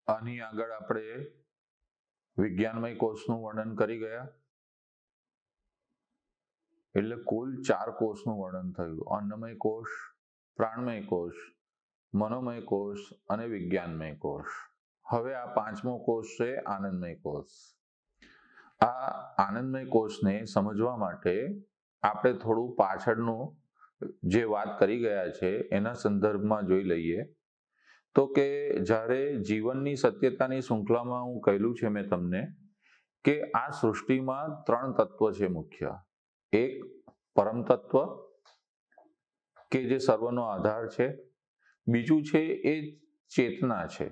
આની આગળ આપણે વિજ્ઞાનમય કોષનું વર્ણન કરી ગયા, એટલે કુલ 4 કોષનું વર્ણન થયું: અન્નમય કોષ, પ્રાણમય કોષ, મનોમય કોષ અને વિજ્ઞાનમય કોષ. હવે આ 5મો કોષ છે આનંદમય કોષ. આ આનંદમય કોષને સમજવા માટે આપણે થોડું પાછળનું જે વાત કરી ગયા છે એના સંદર્ભમાં જોઈ લઈએ. તો કે જ્યારે જીવનની સત્યતાની શૃંખલામાં હું કહેલું છે મેં તમને કે આ સૃષ્ટિમાં 3 તત્વ છે મુખ્ય. એક પરમ તત્વ કે જે સર્વનો આધાર છે, બીજું છે એ ચેતના છે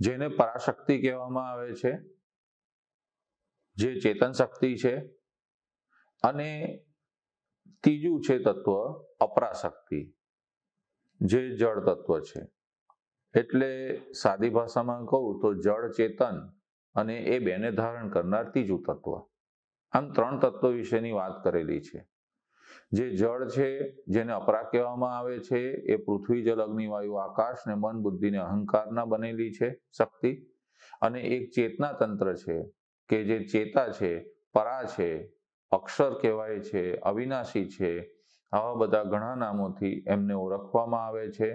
જેને પરાશક્તિ કહેવામાં આવે છે, જે ચેતન શક્તિ છે, અને ત્રીજું છે તત્વ અપરાશક્તિ જે જળ તત્વ છે. એટલે સાદી ભાષામાં કહું તો જળ, ચેતન અને એ બેને ધારણ કરનાર ત્રીજું તત્વ. આમ 3 તત્વો વિશેની વાત કરેલી છે. જે જળ છે જેને અપરા કહેવામાં આવે છે એ પૃથ્વી, જલ, અગ્નિ, વાયુ, આકાશ ને મન, બુદ્ધિ ને અહંકારના બનેલી છે શક્તિ. અને એક ચેતના તંત્ર છે કે જે ચેતા છે, પરા છે, અક્ષર કહેવાય છે, અવિનાશી છે, આવા બધા ઘણા નામોથી એમને ઓળખવામાં આવે છે.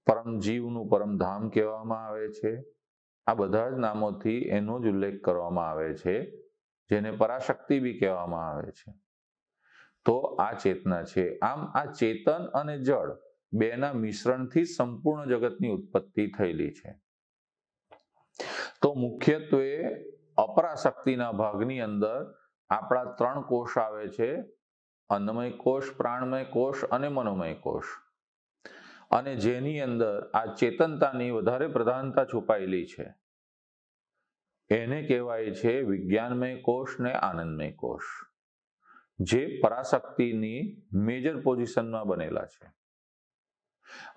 પરમ જીવનું પરમધામ કહેવામાં આવે છે. આ બધા જ નામોથી એનો જ ઉલ્લેખ કરવામાં આવે છે, જેને પરાશક્તિ બી કહેવામાં આવે છે. તો આ ચેતના છે. આમ આ ચેતન અને જળ બેના મિશ્રણથી સંપૂર્ણ જગતની ઉત્પત્તિ થયેલી છે. તો મુખ્યત્વે અપરાશક્તિના ભાગની અંદર આપણા 3 કોષ આવે છે: અન્નમય કોષ, પ્રાણમય કોષ અને મનોમય કોષ. અને જેની અંદર આ ચેતનતાની વધારે પ્રધાનતા છુપાયેલી છે એને કહેવાય છે વિજ્ઞાનમય કોષ ને આનંદમય કોષ, જે પરાશક્તિની મેજર પોઝિશનમાં બનેલા છે.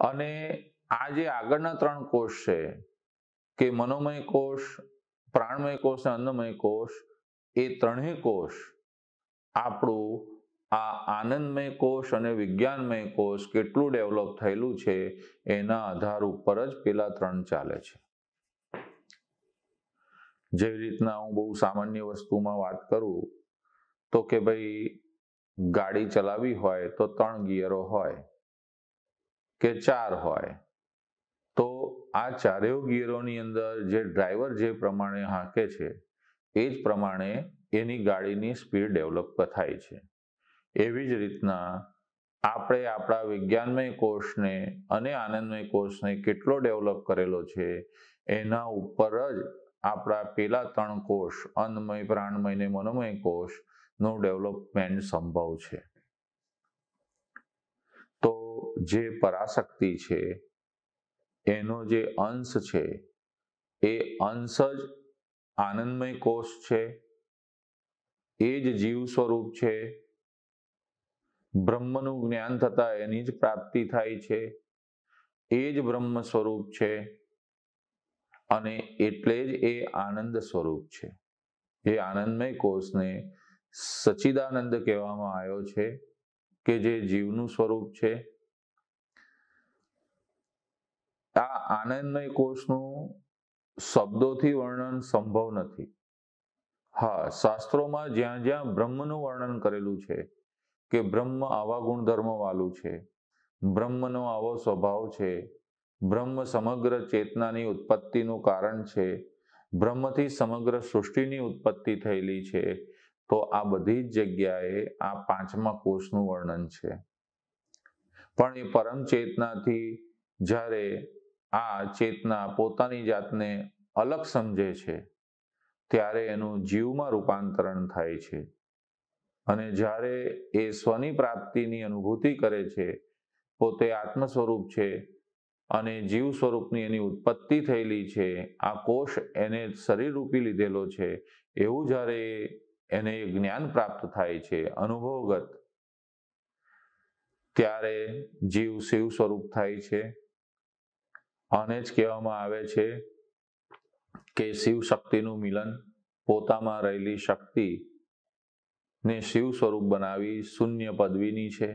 અને આ જે આગળના 3 કોષ છે કે મનોમય કોષ, પ્રાણમય કોષ અને અન્નમય કોષ, એ ત્રણેય કોષ આપણું આ આનંદમય કોષ અને વિજ્ઞાનમય કોષ કેટલું ડેવલપ થયેલું છે એના આધાર ઉપર જ પેલા 3 ચાલે છે. જેવી રીતના હું બહુ સામાન્ય વસ્તુમાં વાત કરું તો કે ભાઈ ગાડી ચલાવવી હોય તો 3 ગિયરો હોય કે 4 હોય, તો આ ચારેય ગિયરોની અંદર જે ડ્રાઈવર જે પ્રમાણે હાંકે છે એ જ પ્રમાણે એની ગાડીની સ્પીડ ડેવલપ થાય છે. એવી જ રીતના આપણે આપણા વિજ્ઞાનમય કોષને અને આનંદમય કોષને કેટલો ડેવલપ કરેલો છે એના ઉપર જ આપણા પેલા 3 કોષ અન્નમય, પ્રાણમય ને મનોમય કોષનું ડેવલપમેન્ટ સંભવ છે. તો જે પરાશક્તિ છે એનો જે અંશ છે એ અંશ જ આનંદમય કોષ છે, એ જ જીવ સ્વરૂપ છે. બ્રહ્મનું જ્ઞાન થતા એની જ પ્રાપ્તિ થાય છે, એ જ બ્રહ્મ સ્વરૂપ છે અને એટલે જ એ આનંદ સ્વરૂપ છે. એ આનંદમય કોષને સચ્ચિદાનંદ કહેવામાં આવ્યો છે કે જે જીવનું સ્વરૂપ છે. આ આનંદમય કોષનું શબ્દોથી વર્ણન સંભવ નથી. હા, શાસ્ત્રોમાં જ્યાં જ્યાં બ્રહ્મનું વર્ણન કરેલું છે કે બ્રહ્મ આવા ગુણધર્મ વાળું છે, બ્રહ્મનો આવો સ્વભાવ છે, બ્રહ્મ સમગ્ર ચેતનાની ઉત્પત્તિનું કારણ છે, બ્રહ્મથી સમગ્ર સૃષ્ટિની ઉત્પત્તિ થયેલી છે, તો આ બધી જ જગ્યાએ આ 5મા કોષનું વર્ણન છે. પણ એ પરમ ચેતનાથી જ્યારે આ ચેતના પોતાની જાતને અલગ સમજે છે ત્યારે એનું જીવમાં રૂપાંતરણ થાય છે. અને જ્યારે એ સ્વની પ્રાપ્તિની અનુભૂતિ કરે છે, પોતે આત્મ સ્વરૂપ છે અને જીવ સ્વરૂપની એની ઉત્પત્તિ થયેલી છે, આ કોષ એને શરીર રૂપી લીધેલો છે, એવું જ્યારે એને જ્ઞાન પ્રાપ્ત થાય છે અનુભવગત, ત્યારે જીવ શિવ સ્વરૂપ થાય છે. આને જ કહેવામાં આવે છે કે શિવ શક્તિનું મિલન, પોતામાં રહેલી શક્તિ ને શિવ સ્વરૂપ બનાવી શૂન્ય પદવીની છે.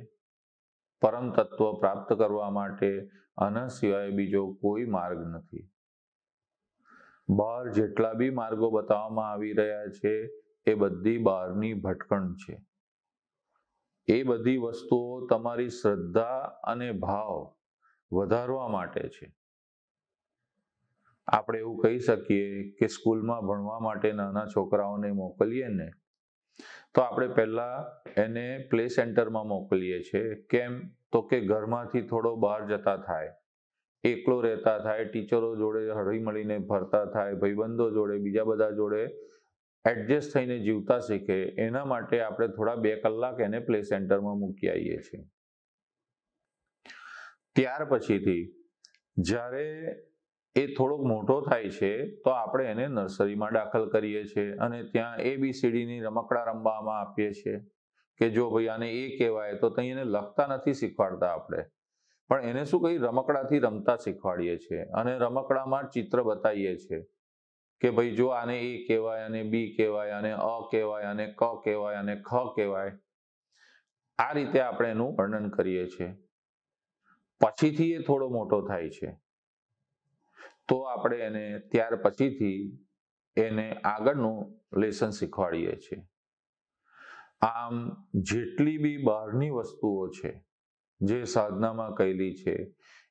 પરમ તત્વ પ્રાપ્ત કરવા માટે આના સિવાય બીજો કોઈ માર્ગ નથી. બહાર જેટલા બી માર્ગો બતાવવામાં આવી રહ્યા છે એ બધી બહારની ભટકણ છે. એ બધી વસ્તુઓ તમારી શ્રદ્ધા અને ભાવ વધારવા માટે છે. આપણે એવું કહી શકીએ કે સ્કૂલમાં ભણવા માટે નાના છોકરાઓને મોકલીએ ને તો આપણે પહેલા એને પ્લે સેન્ટરમાં મોકલીએ છીએ. કેમ? તો કે ઘરમાંથી થોડો બહાર જતા થાય, એકલો રહેતા થાય, ટીચરો જોડે હળી મળીને ફરતા થાય, ભાઈબંધો જોડે, બીજા બધા જોડે એડજસ્ટ થઈને જીવતા શીખે. એના માટે આપણે થોડા 2 કલાક એને પ્લે સેન્ટરમાં મૂકી આવીએ છીએ. ત્યાર પછીથી જ્યારે એ થોડોક મોટો થાય છે તો આપણે એને નર્સરીમાં દાખલ કરીએ છીએ અને ત્યાં ABCDની રમકડા રમવામાં આપીએ છીએ કે જો ભાઈ આને એ કહેવાય, તો ત્યાં એને લખતા નથી શીખવાડતા આપણે, પણ એને શું કહી રમકડાથી રમતા શીખવાડીએ છીએ અને રમકડામાં ચિત્ર બતાવીએ છીએ કે ભાઈ જો આને એ કહેવાય, આને બી કહેવાય, આને અ કહેવાય, આને ક કહેવાય, આને ખ કહેવાય. આ રીતે આપણે એનું વર્ણન કરીએ છીએ. પછીથી એ થોડો મોટો થાય છે તો આપણે એને ત્યાર પછીથી એને આગળનું લેસન શીખવાડીએ છીએ. આમ જેટલી બી બહારની વસ્તુઓ છે જે સાધનામાં કહેલી છે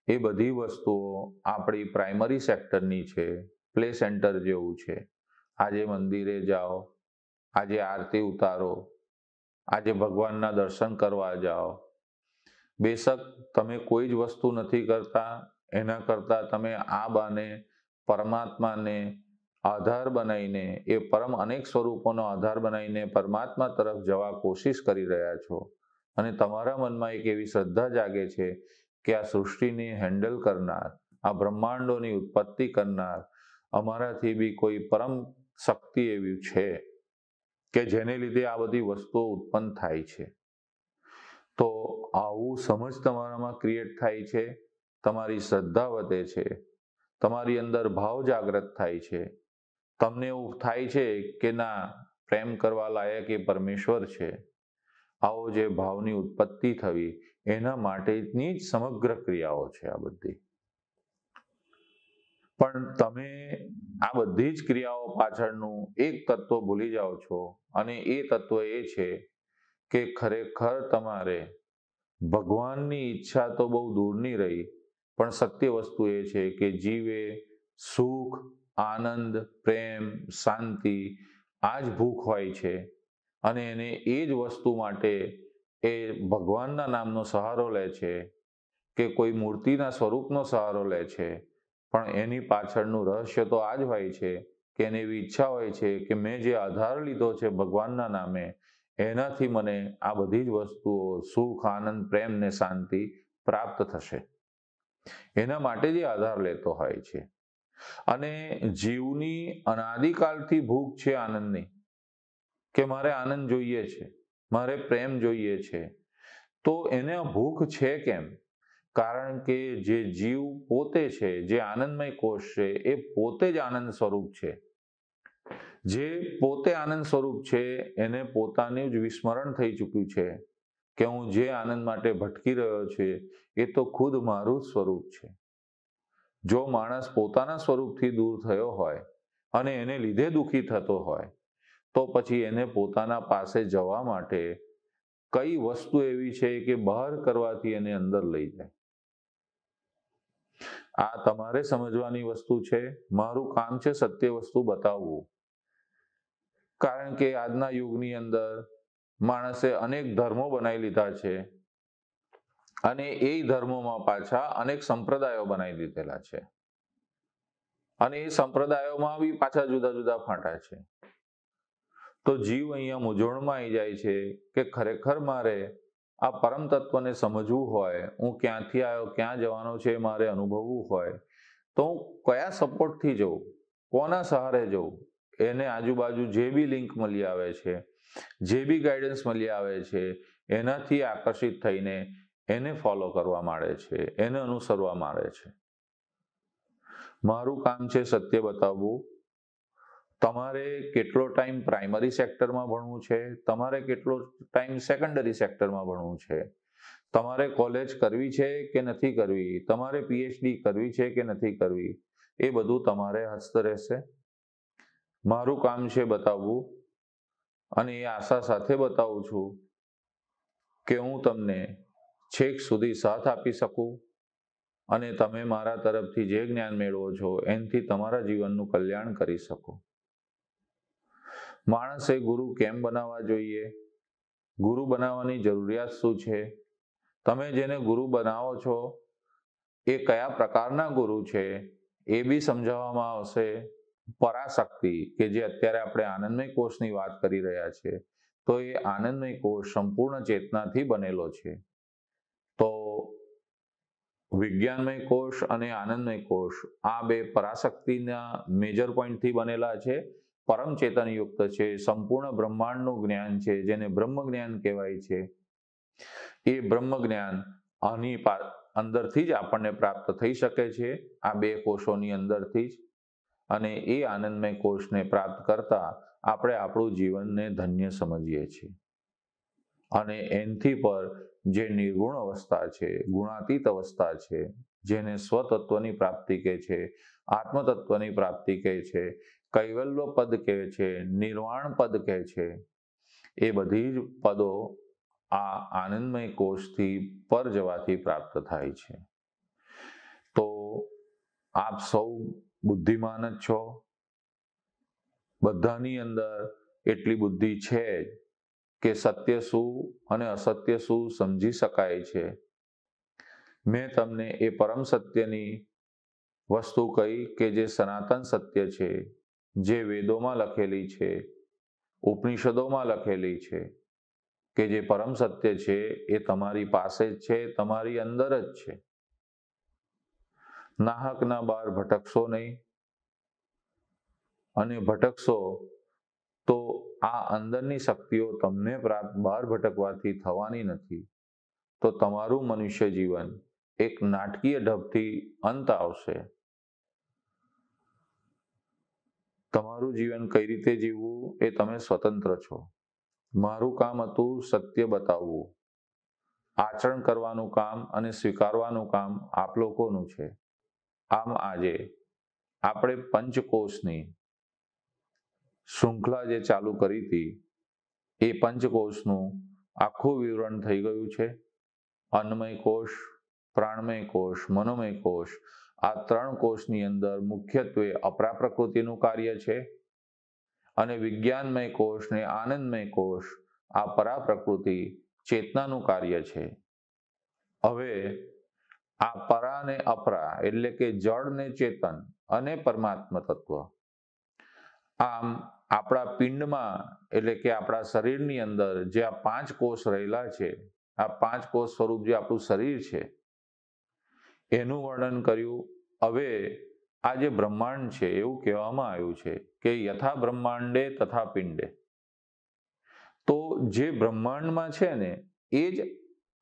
એ બધી વસ્તુઓ આપણી પ્રાઇમરી સેક્ટરની છે, પ્લે સેન્ટર જેવું છે. આજે મંદિરે જાઓ, આજે આરતી ઉતારો, આજે ભગવાનના દર્શન કરવા જાઓ. બેશક તમે કોઈ જ વસ્તુ નથી કરતા, એના કરતાં તમે આ બાને પરમાત્માને આધાર બનાવીને, એ પરમ અનેક સ્વરૂપોનો આધાર બનાવીને પરમાત્મા તરફ જવા કોશિશ કરી રહ્યા છો અને તમારા મનમાં એક એવી શ્રદ્ધા જાગે છે કે આ સૃષ્ટિને હેન્ડલ કરનાર, આ બ્રહ્માંડોની ઉત્પત્તિ કરનાર અમારાથી બી કોઈ પરમ શક્તિ એવી છે કે જેને લીધે આ બધી વસ્તુઓ ઉત્પન્ન થાય છે. તો આવું સમજ તમારામાં ક્રિએટ થાય છે, તમારી શ્રદ્ધા વધે છે, તમારી અંદર ભાવ જાગૃત થાય છે, તમને એવું થાય છે કે ના, પ્રેમ કરવા લાયક એ પરમેશ્વર છે. આવો જે ભાવની ઉત્પત્તિ થવી એના માટેની જ સમગ્ર ક્રિયાઓ છે આ બધી. પણ તમે આ બધી જ ક્રિયાઓ પાછળનું એક તત્વ ભૂલી જાઓ છો અને એ તત્વ એ છે કે ખરેખર તમારે ભગવાનની ઈચ્છા તો બહુ દૂરની રહી, પણ સત્ય વસ્તુ એ છે કે જીવે સુખ, આનંદ, પ્રેમ, શાંતિ આ જ ભૂખ હોય છે અને એને એ જ વસ્તુ માટે એ ભગવાનના નામનો સહારો લે છે કે કોઈ મૂર્તિના સ્વરૂપનો સહારો લે છે. પણ એની પાછળનું રહસ્ય તો આ જ હોય છે કે એને એવી ઈચ્છા હોય છે કે મેં જે આધાર લીધો છે ભગવાનના નામે, એનાથી મને આ બધી જ વસ્તુઓ સુખ, આનંદ, પ્રેમ ને શાંતિ પ્રાપ્ત થશે. એના માટે જ આધાર લેતો હોય છે. અને જીવની અનાદિકાળથી ભૂખ છે આનંદની, કે મારે આનંદ જોઈએ છે, મારે પ્રેમ જોઈએ છે. તો એને ભૂખ છે કેમ? કારણ કે જે જીવ પોતે છે, જે આનંદમય કોષ છે, એ પોતે જ આનંદ સ્વરૂપ છે. જે પોતે આનંદ સ્વરૂપ છે એને પોતાનું જ વિસ્મરણ થઈ ચૂક્યું છે કે હું જે આનંદ માટે ભટકી રહ્યો છે એ તો ખુદ મારું જ સ્વરૂપ છે. જો માણસ પોતાના સ્વરૂપથી દૂર થયો હોય અને એને લીધે દુઃખી થતો હોય તો પછી એને પોતાના પાસે જવા માટે કઈ વસ્તુ એવી છે કે બહાર કરવાથી એને અંદર લઈ જાય. આ તમારે સમજવાની વસ્તુ છે. મારું કામ છે સત્ય વસ્તુ બતાવવું. કારણ કે આજના યુગની અંદર માણસે અનેક ધર્મો બનાવી લીધા છે અને એ ધર્મોમાં પાછા અનેક સંપ્રદાયો બનાવી દીધેલા છે અને એ સંપ્રદાયોમાં બી પાછા જુદા જુદા ફાંટા છે. તો જીવ અહીંયા મૂંઝવણમાં આવી જાય છે કે ખરેખર મારે આ પરમ તત્વને સમજવું હોય, હું ક્યાંથી આવ્યો, ક્યાં જવાનો છે મારે અનુભવવું હોય, તો હું કયા સપોર્ટથી જઉં, કોના સહારે જઉં? એને આજુબાજુ જે બી લિંક મળી આવે છે, જે બી ગાઈડન્સ મળી આવે છે, એનાથી આકર્ષિત થઈને એને ફોલો કરવા માંડે છે, એને અનુસરવા માંડે છે. મારું કામ છે સત્ય બતાવવું. તમારે કેટલો ટાઈમ પ્રાઇમરી સેક્ટરમાં ભણવું છે, તમારે કેટલો ટાઈમ સેકન્ડરી સેક્ટરમાં ભણવું છે, તમારે કોલેજ કરવી છે કે નથી કરવી, તમારે પીએચડી કરવી છે કે નથી કરવી, એ બધું તમારે હસ્ત રહેશે. મારું કામ છે બતાવવું, અને એ આશા સાથે બતાવું છું કે હું તમને છેક સુધી સાથ આપી શકું અને તમે મારા તરફથી જે જ્ઞાન મેળવો છો એનાથી તમારા જીવનનું કલ્યાણ કરી શકો. માણસે ગુરુ કેમ બનાવવા જોઈએ? ગુરુ બનાવવાની જરૂરિયાત શું છે? તમે જેને ગુરુ બનાવો છો એ કયા પ્રકારના ગુરુ છે એ બી સમજાવવામાં આવશે. પરાશક્તિ કે જે અત્યારે આપણે આનંદમય કોષની વાત કરી રહ્યા છીએ, તો એ આનંદમય કોષ સંપૂર્ણ ચેતનાથી બનેલો છે. તો વિજ્ઞાનમય કોષ અને આનંદમય કોષ આ બે પરાશક્તિના મેજર પોઈન્ટથી બનેલા છે. પરમ ચેતનયુક્ત છે, સંપૂર્ણ બ્રહ્માંડનું જ્ઞાન છે, જેને બ્રહ્મ જ્ઞાન કહેવાય છે. એ બ્રહ્મ જ્ઞાન આની અંદરથી જ આપણને પ્રાપ્ત થઈ શકે છે, આ બે કોષોની અંદરથી જ. અને એ આનંદમય કોષને પ્રાપ્ત કરતા આપણે આપણું જીવનને ધન્ય સમજીએ છીએ. અને એનથી પર જે નિર્ગુણ અવસ્થા છે, ગુણાતીત અવસ્થા છે, જેને સ્વતત્વની પ્રાપ્તિ કહે છે, આત્મતત્વની પ્રાપ્તિ કહે છે, કૈવલ્ય પદ કહે છે, નિર્વાણ પદ કહે છે, એ બધી જ પદો આ આનંદમય કોષથી પર જવાથી પ્રાપ્ત થાય છે. તો આપ સૌ બુદ્ધિમાન જ છો. બધાની અંદર એટલી બુદ્ધિ છે કે સત્ય શું અને અસત્ય શું સમજી શકાય છે. મેં તમને એ પરમ સત્યની વસ્તુ કહી કે જે સનાતન સત્ય છે, જે વેદોમાં લખેલી છે, ઉપનિષદોમાં લખેલી છે, કે જે પરમ સત્ય છે એ તમારી પાસે જ છે, તમારી અંદર જ છે. નાહકના બાર ભટકશો નહીં, અને ભટકશો તો આ અંદરની શક્તિઓ તમને પ્રાપ્ત બહાર ભટકવાથી થવાની નથી. તો તમારું મનુષ્ય જીવન એક નાટકીય ઢબથી અંત આવશે. તમારું જીવન કઈ રીતે જીવવું એ તમે સ્વતંત્ર છો. મારું કામ હતું સત્ય બતાવવું. આચરણ કરવાનું કામ અને સ્વીકારવાનું કામ આપ લોકોનું છે. આમ આજે આપણે પંચકોશની શૃંખલા જે ચાલુ કરી હતી, એ પંચકોશનું આખું વિવરણ થઈ ગયું છે. અન્નમય કોષ, પ્રાણમય કોષ, મનોમય કોષ, આ ત્રણ કોષની અંદર મુખ્યત્વે અપરા પ્રકૃતિનું કાર્ય છે, અને વિજ્ઞાનમય કોષ ને આનંદમય કોષ આ પરા પ્રકૃતિ ચેતનાનું કાર્ય છે. હવે આ પરા ને અપરા એટલે કે જળ ને ચેતન અને પરમાત્મા તત્વ, આમ આપણા પિંડમાં એટલે કે આપણા શરીરની અંદર જે આ પાંચ કોષ રહેલા છે, આ પાંચ કોષ સ્વરૂપ જે આપણું શરીર છે એનું વર્ણન કર્યું. હવે આ જે બ્રહ્માંડ છે એવું કહેવામાં આવ્યું છે કે યથા બ્રહ્માંડે તથા પિંડે. તો જે બ્રહ્માંડમાં છે ને એ જ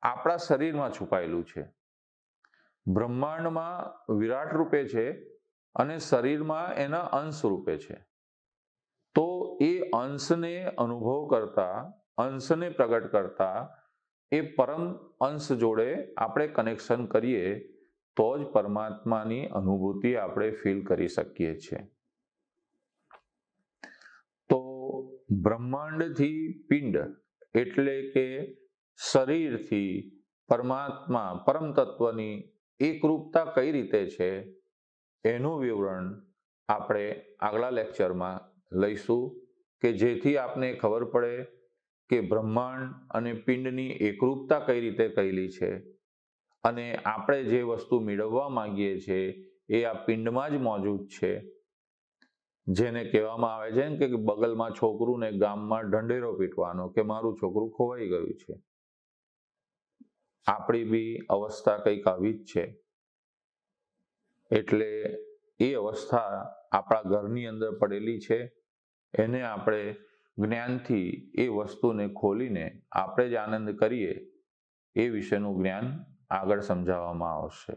આપણા શરીરમાં છુપાયેલું છે. બ્રહ્માંડમાં વિરાટ રૂપે છે અને શરીરમાં એના અંશ રૂપે છે. તો એ અંશને અનુભવ કરતા, અંશને પ્રગટ કરતા એ પરમ અંશ જોડે આપણે કનેક્શન કરીએ તો જ પરમાત્માની અનુભૂતિ આપણે ફીલ કરી શકીએ છીએ. તો બ્રહ્માંડથી પિંડ એટલે કે શરીરથી પરમાત્મા પરમ તત્વની એકરૂપતા કઈ રીતે છે એનું વિવરણ આપણે આગલા લેક્ચરમાં લઈશું, કે જેથી આપને ખબર પડે કે બ્રહ્માંડ અને પિંડની એકરૂપતા કઈ રીતે કહેલી છે, અને આપણે જે વસ્તુ મેળવવા માંગીએ છીએ એ આ પિંડમાં જ મોજૂદ છે. જેને કહેવામાં આવે છે કે બગલમાં છોકરું ને ગામમાં ઢંઢેરો પીટવાનો કે મારું છોકરું ખોવાઈ ગયું છે. આપણી બી અવસ્થા કંઈક આવી જ છે. એટલે એ અવસ્થા આપણા ઘરની અંદર પડેલી છે, એને આપણે જ્ઞાનથી એ વસ્તુને ખોલીને આપણે જ આનંદ કરીએ એ વિશેનું જ્ઞાન આગળ સમજાવવામાં આવશે.